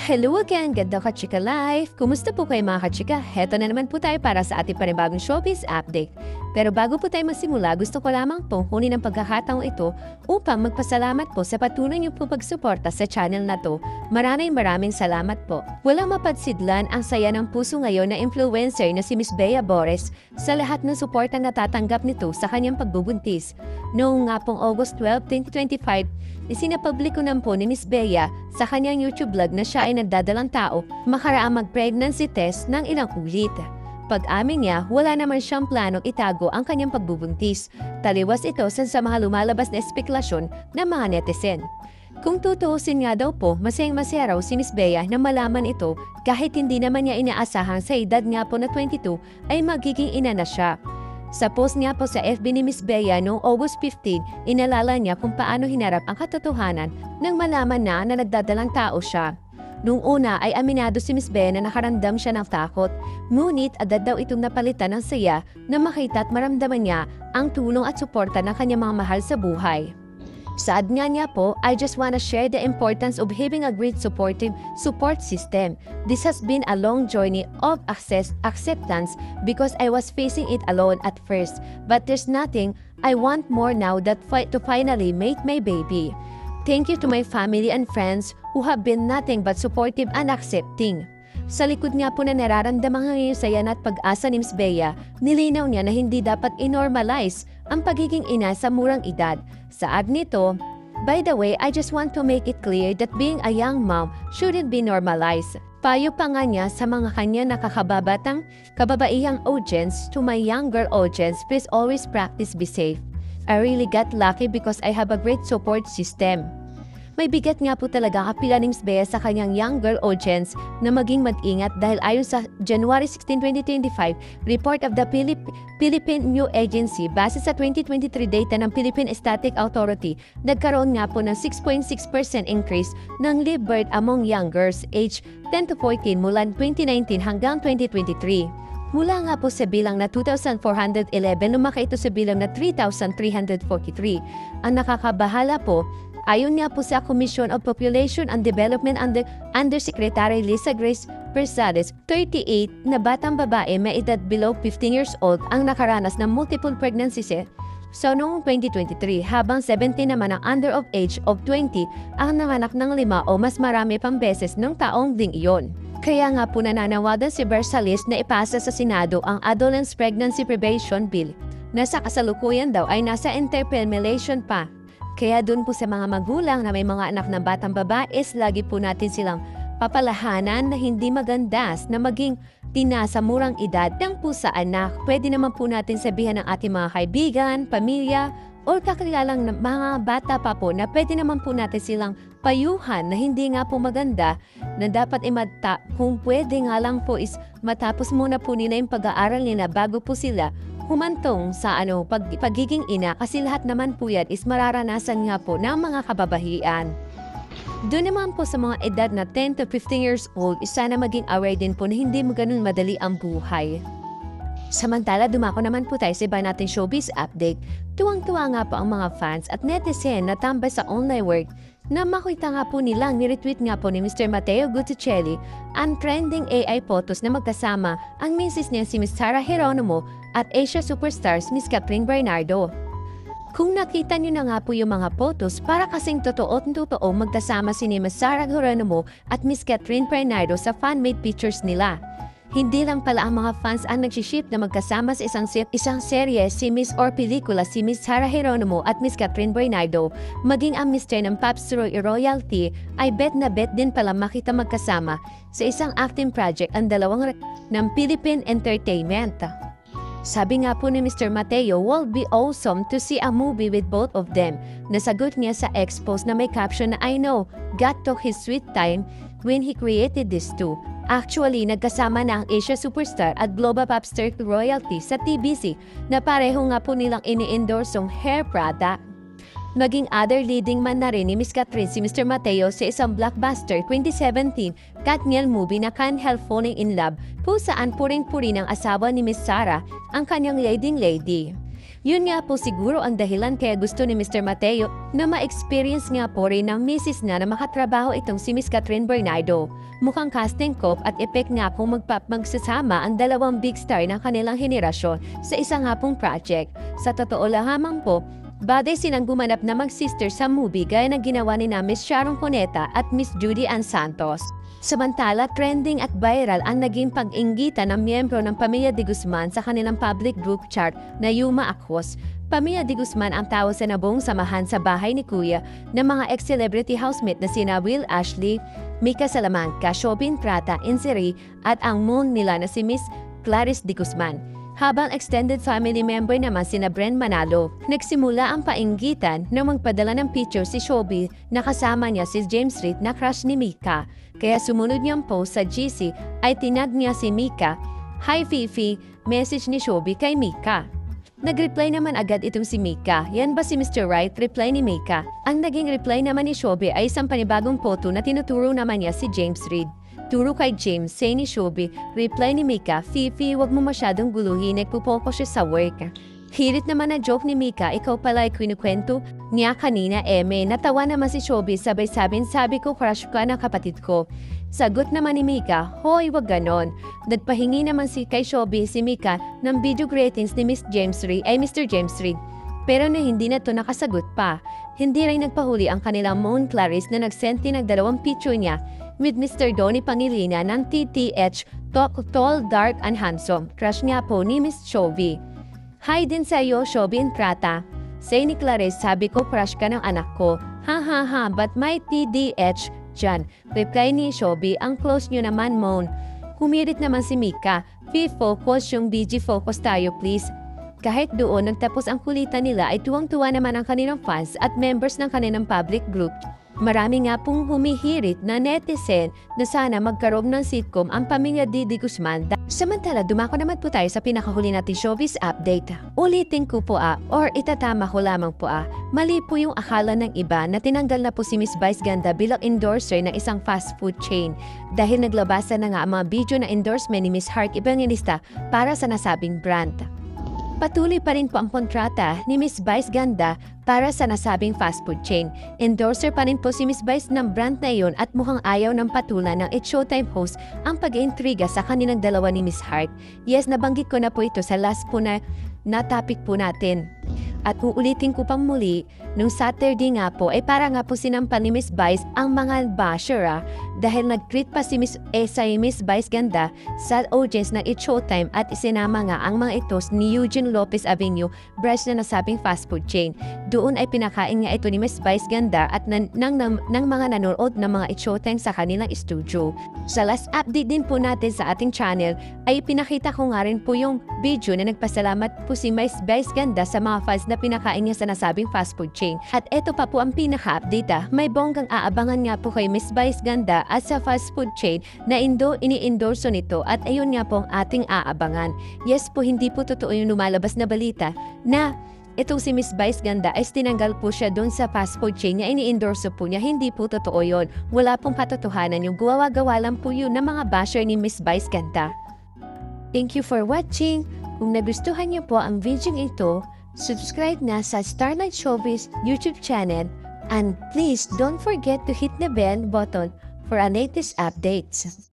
Hello again, ganda ka-chika life! Kumusta po kayo mga ka-chika? Heto na naman po tayo para sa ating panibagong showbiz update. Pero bago po tayo magsimula, gusto ko lamang po kunin ang pagkakataong ito upang magpasalamat po sa patuloy niyo po pagsuporta sa channel na to. Maraming salamat po. Walang mapagsidlan ang saya ng puso ngayon na influencer na si Miss Bea Bores sa lahat ng suporta na tatanggap nito sa kanyang pagbubuntis. Noong nga pong August 12, 2025, isinapubliko na po ni Miss Bea sa kanyang YouTube vlog na siya ay nagdadalang tao makaraang mag-pregnancy test ng ilang ulit. Pag-amin niya, wala naman siyang planong itago ang kanyang pagbubuntis. Taliwas ito sa mga lumalabas na espekulasyon ng mga netizen. Kung tutuusin nga daw po, masayang-masaya raw si Miss Bea na malaman ito kahit hindi naman niya inaasahan sa edad nga po na 22 ay magiging ina na siya. Sa post niya po sa FB ni Miss Bea noong August 15, inalala niya kung paano hinarap ang katotohanan nang malaman na nagdadalang tao siya. Noong una ay aminado si Miss Bea na nakaramdam siya ng takot, ngunit agad daw itong napalitan ng saya na makita at maramdaman niya ang tulong at suporta ng kanyang mga mahal sa buhay. Saad nga niya po, I just wanna share the importance of having a great supportive support system. This has been a long journey of acceptance because I was facing it alone at first. But there's nothing I want more now that to finally make my baby. Thank you to my family and friends who have been nothing but supportive and accepting. Sa likod nga po na nararamdaman ngayon saya at pag-asa ni Miss Bea, nilinaw niya na hindi dapat inormalize ang pagiging ina sa murang edad. Saad nito, by the way, I just want to make it clear that being a young mom shouldn't be normalized. Payo pa nga niya sa mga kanya nakakababatang kababaihang audience to my younger audience, please always practice be safe. I really got lucky because I have a great support system. May bigat nga po talaga kapila ni Miss Bea sa kanyang young girl audience na maging mag-ingat dahil ayon sa January 16, 2025 report of the Philippine New Agency base sa 2023 data ng Philippine Statistic Authority, nagkaroon nga po ng 6.6% increase ng live birth among young girls age 10 to 14 mula 2019 hanggang 2023. Mula nga po sa bilang na 2,411, lumaki ito sa bilang na 3,343. Ang nakakabahala po, ayon nga po sa Commission of Population and Development Undersecretary Lisa Grace Persades, 38 na batang babae may edad below 15 years old ang nakaranas ng multiple pregnancies so noong 2023, habang 17 naman ang under of age of 20 ang nanganak ng 5 o mas marami pang beses ng taong ding iyon. Kaya nga po nananawagan si Bersalis na ipasa sa Senado ang Adolescent Pregnancy Prevention Bill na sa kasalukuyan daw ay nasa interpellation pa. Kaya dun po sa mga magulang na may mga anak na batang babae, lagi po natin silang papalahanan na hindi magandas na maging ina sa murang edad ng po sa anak. Pwede naman po natin sabihan ng ating mga kaibigan, pamilya, o kakilalang mga bata pa po na pwede naman po natin silang payuhan na hindi nga po maganda na dapat kung pwede nga lang po is matapos muna po nila yung pag-aaral nila bago po sila humantong sa pagiging ina kasi lahat naman po yan is mararanasan nga po ng mga kababahian. Doon naman po sa mga edad na 10 to 15 years old, sana maging aware din po na hindi mo ganun madali ang buhay. Samantala, dumako naman po tayo sa iba nating showbiz update. Tuwang-tuwa nga po ang mga fans at netizen na tambay sa online work na makita nga po nilang niretweet nga po ni Mr. Mateo Guttuccelli ang trending AI photos na magkasama ang misis niya si Miss Sarah Geronimo at Asia Superstars Miss Catherine Bernardo. Kung nakita niyo na nga po yung mga photos, para kasing totoo magkasama si Miss Sarah Geronimo at Miss Catherine Bernardo sa fan-made pictures nila. Hindi lang pala ang mga fans ang nagsiship na magkasama sa isang serye si Miss or pelikula si Miss Sarah Geronimo at Miss Catherine Bernardo, maging ang mister ng Pops Royalty ay bet din pala makita magkasama sa isang acting project ang dalawang ng Philippine Entertainment. Sabi nga po ni Mr. Mateo, will be awesome to see a movie with both of them. Nasagot niya sa X-post na may caption na I know, God took his sweet time when he created this too. Actually, nagkasama na ang Asia Superstar at Global Popstar Royalty sa TBC na pareho nga po nilang ini-endorse ang hair product. Naging other leading man na rin ni Miss Catherine si Mr. Mateo sa isang blockbuster 2017 Katniel movie na Can't Help Falling in Love kung saan puring-puri ng asawa ni Miss Sarah ang kanyang leading lady. Yun nga po siguro ang dahilan kaya gusto ni Mr. Mateo na ma-experience nga po rin ng misis na makatrabaho itong si Miss Catherine Bernardo. Mukhang casting cop at epek nga po magsasama ang dalawang big star ng kanilang henerasyon sa isang hapong project. Sa totoo lamang po, baday silang gumanap na mag-sister sa movie gaya ng ginawa ni na Miss Sharon Cuneta at Miss Judy Ann Santos. Samantala, trending at viral ang naging pag-inggitan ng miyembro ng Pamilya de Guzman sa kanilang public group chat na Yuma Akos. Pamilya de Guzman ang tawag sa nabuong samahan sa bahay ni Kuya ng mga ex-celebrity housemate na sina Will Ashley, Mika Salamanca, Shobin Prata, Inseri at ang moon nila na si Miss Clarice de Guzman. Habang extended family member naman sina Bren Manalo, nagsimula ang painggitan na magpadala ng picture si Shobi na kasama niya si James Reid na crush ni Mika. Kaya sumunod niyang post sa GC ay tinag niya si Mika, "Hi Fifi, message ni Shobi kay Mika." Nag-reply naman agad itong si Mika, "Yan ba si Mr. Right?" Reply ni Mika. Ang naging reply naman ni Shobi ay isang panibagong photo na tinuturo naman niya si James Reid. Turo kay James, say ni Shobi, reply ni Mika, "Fifi, wag mo masyadong guluhin, nagpo-focus siya sa work." Hirit naman na joke ni Mika, "Ikaw pala ay kinikwento niya kanina, Eme." Natawa naman si Shobi, sabay sabi ko crush ka ng kapatid ko. Sagot naman ni Mika, "Hoy, wag ganon." Nagpahingi naman kay Shobi si Mika ng video greetings ni Mr. James Reid. Pero hindi na to nakasagot pa. Hindi rin nagpahuli ang kanilang Moon Clarice na nagsend ng dalawang picture niya with Mr. Donnie Pangilinan ng TTH, Tall, Dark, and Handsome. Crush nga po ni Miss Shobi. "Hi din sa'yo, Shobi and Prata." Say ni Clarice, "Sabi ko crush ka ng anak ko." "Ha ha ha, but my TDH dyan." Reply ni Shobi, "Ang close nyo naman, Moon." Humirit naman si Mika, "Focus yung BG focus tayo please." Kahit doon nagtapos ang kulitan nila ay tuwang-tuwa naman ang kanilang fans at members ng kanilang public group. Marami nga pong humihirit na netizen na sana magkaroon ng sitcom ang Pamilya de Guzman. Samantala, dumako naman po tayo sa pinakahuli nating showbiz update. Ulitin ko po or itatama ko lamang po mali po yung akala ng iba na tinanggal na po si Miss Vice Ganda bilang endorser ng isang fast food chain dahil naglabasan na nga ang mga video na endorsement ni Miss Heart Evangelista para sa nasabing brand. Patuloy pa rin po ang kontrata ni Miss Vice Ganda para sa nasabing fast food chain. Endorser pa rin po si Miss Vice ng brand na iyon at mukhang ayaw ng patulan ng It's Showtime host ang pag-iintriga sa kanilang dalawa ni Miss Heart. Yes, nabanggit ko na po ito sa last po na topic po natin. At uulitin ko pang muli, nung Saturday nga po ay para nga po sinampan ni Miss Vice ang mga basher dahil nag-greet pa si Miss Vice Ganda sa audience ng It's Showtime at isinama nga ang mga ito ni Eugene Lopez Avenue branch na nasabing fast food chain. Doon ay pinakain nga ito ni Miss Vice Ganda at ng mga nanonood ng mga It's Showtime sa kanilang studio. Sa last update din po natin sa ating channel ay pinakita ko nga rin po yung video na nagpasalamat po si Miss Vice Ganda sa mga fans na pinakain niya sa nasabing fast food chain. At eto pa po ang pinaka-update may bonggang aabangan nga po kay Miss Vice Ganda at sa fast food chain na ini-endorso nito at ayun nga po ang ating aabangan. Yes po, hindi po totoo yung lumalabas na balita na itong si Miss Vice Ganda ay tinanggal po siya doon sa fast food chain niya, ini-endorso po niya. Hindi po totoo yon. Wala pong katotohanan yung gawa-gawa lang po yun ng mga basher ni Miss Vice Ganda. Thank you for watching. Kung nagustuhan niyo po ang video ito, subscribe na sa Starlight Showbiz YouTube channel and please don't forget to hit the bell button for our latest updates.